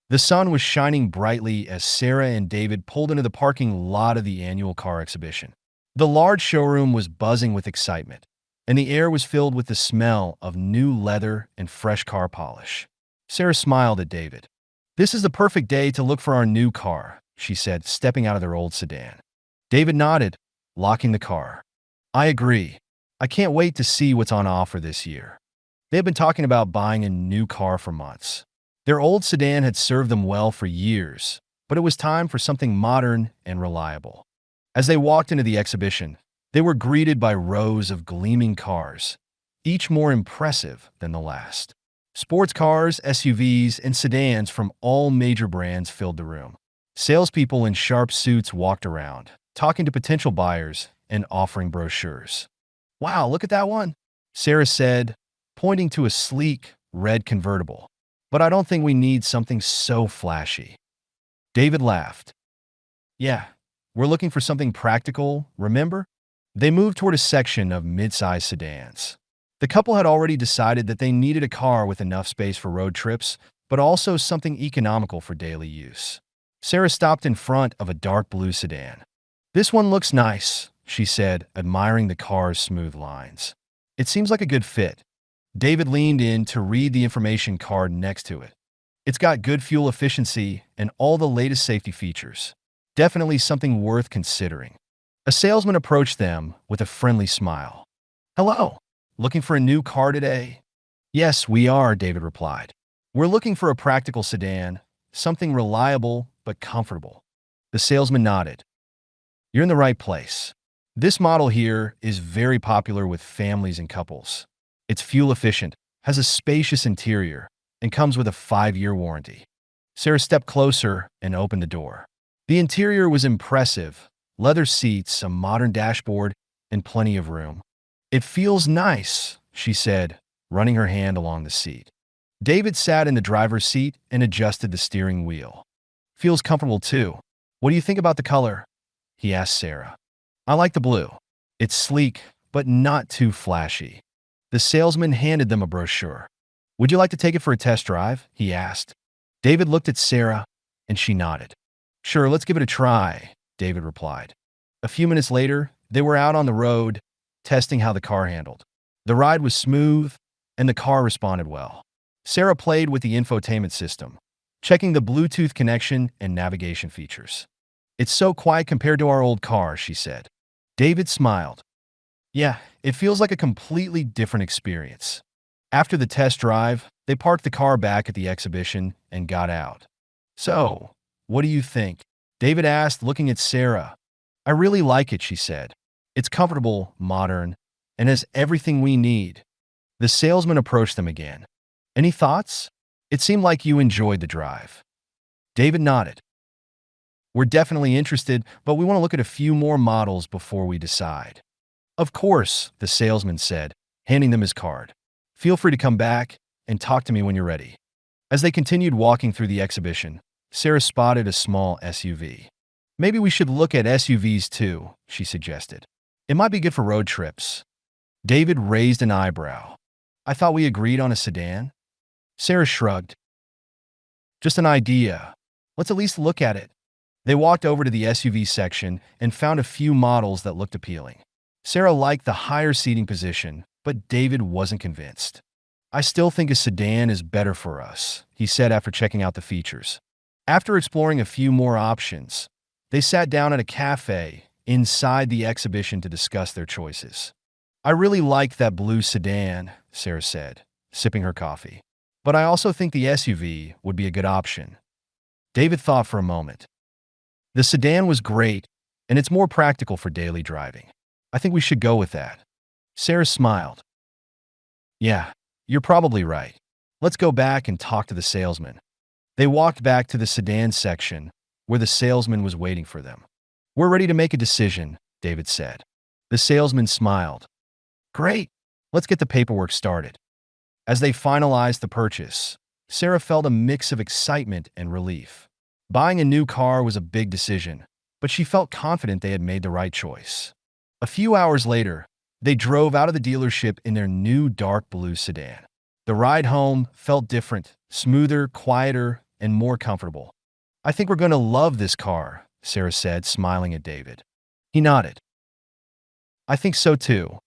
The sun was shining brightly as Sarah and David pulled into the parking lot of the annual car exhibition. The large showroom was buzzing with excitement, and the air was filled with the smell of new leather and fresh car polish. Sarah smiled at David. "This is the perfect day to look for our new car," she said, stepping out of their old sedan. David nodded, locking the car. "I agree. I can't wait to see what's on offer this year." They had been talking about buying a new car for months. Their old sedan had served them well for years, but it was time for something modern and reliable. As they walked into the exhibition, they were greeted by rows of gleaming cars, each more impressive than the last. Sports cars, SUVs, and sedans from all major brands filled the room. Salespeople in sharp suits walked around, talking to potential buyers and offering brochures. "Wow, look at that one," Sarah said, pointing to a sleek, red convertible. "But I don't think we need something so flashy." David laughed. "Yeah, we're looking for something practical, remember?" They moved toward a section of mid-size sedans. The couple had already decided that they needed a car with enough space for road trips, but also something economical for daily use. Sarah stopped in front of a dark blue sedan. "This one looks nice," she said, admiring the car's smooth lines. "It seems like a good fit." David leaned in to read the information card next to it. "It's got good fuel efficiency and all the latest safety features. Definitely something worth considering." A salesman approached them with a friendly smile. "Hello, looking for a new car today?" "Yes, we are," David replied. "We're looking for a practical sedan, something reliable but comfortable." The salesman nodded. "You're in the right place. This model here is very popular with families and couples. It's fuel efficient, has a spacious interior, and comes with a 5-year warranty." Sarah stepped closer and opened the door. The interior was impressive: leather seats, a modern dashboard, and plenty of room. "It feels nice," she said, running her hand along the seat. David sat in the driver's seat and adjusted the steering wheel. "Feels comfortable too. What do you think about the color?" he asked Sarah. "I like the blue. It's sleek, but not too flashy." The salesman handed them a brochure. "Would you like to take it for a test drive?" he asked. David looked at Sarah, and she nodded. "Sure, let's give it a try," David replied. A few minutes later, they were out on the road, testing how the car handled. The ride was smooth, and the car responded well. Sarah played with the infotainment system, checking the Bluetooth connection and navigation features. "It's so quiet compared to our old car," she said. David smiled. "Yeah, it feels like a completely different experience." After the test drive, they parked the car back at the exhibition and got out. "So, what do you think?" David asked, looking at Sarah. "I really like it," she said. "It's comfortable, modern, and has everything we need." The salesman approached them again. "Any thoughts? It seemed like you enjoyed the drive." David nodded. "We're definitely interested, but we want to look at a few more models before we decide." "Of course," the salesman said, handing them his card. "Feel free to come back and talk to me when you're ready." As they continued walking through the exhibition, Sarah spotted a small SUV. "Maybe we should look at SUVs too," she suggested. "It might be good for road trips." David raised an eyebrow. "I thought we agreed on a sedan?" Sarah shrugged. "Just an idea. Let's at least look at it." They walked over to the SUV section and found a few models that looked appealing. Sarah liked the higher seating position, but David wasn't convinced. "I still think a sedan is better for us," he said after checking out the features. After exploring a few more options, they sat down at a cafe inside the exhibition to discuss their choices. "I really like that blue sedan," Sarah said, sipping her coffee. "But I also think the SUV would be a good option." David thought for a moment. "The sedan was great, and it's more practical for daily driving. I think we should go with that." Sarah smiled. "Yeah, you're probably right. Let's go back and talk to the salesman." They walked back to the sedan section, where the salesman was waiting for them. "We're ready to make a decision," David said. The salesman smiled. "Great. Let's get the paperwork started." As they finalized the purchase, Sarah felt a mix of excitement and relief. Buying a new car was a big decision, but she felt confident they had made the right choice. A few hours later, they drove out of the dealership in their new dark blue sedan. The ride home felt different, smoother, quieter, and more comfortable. I think we're going to love this car, Sarah said, smiling at David. He nodded. I think so too.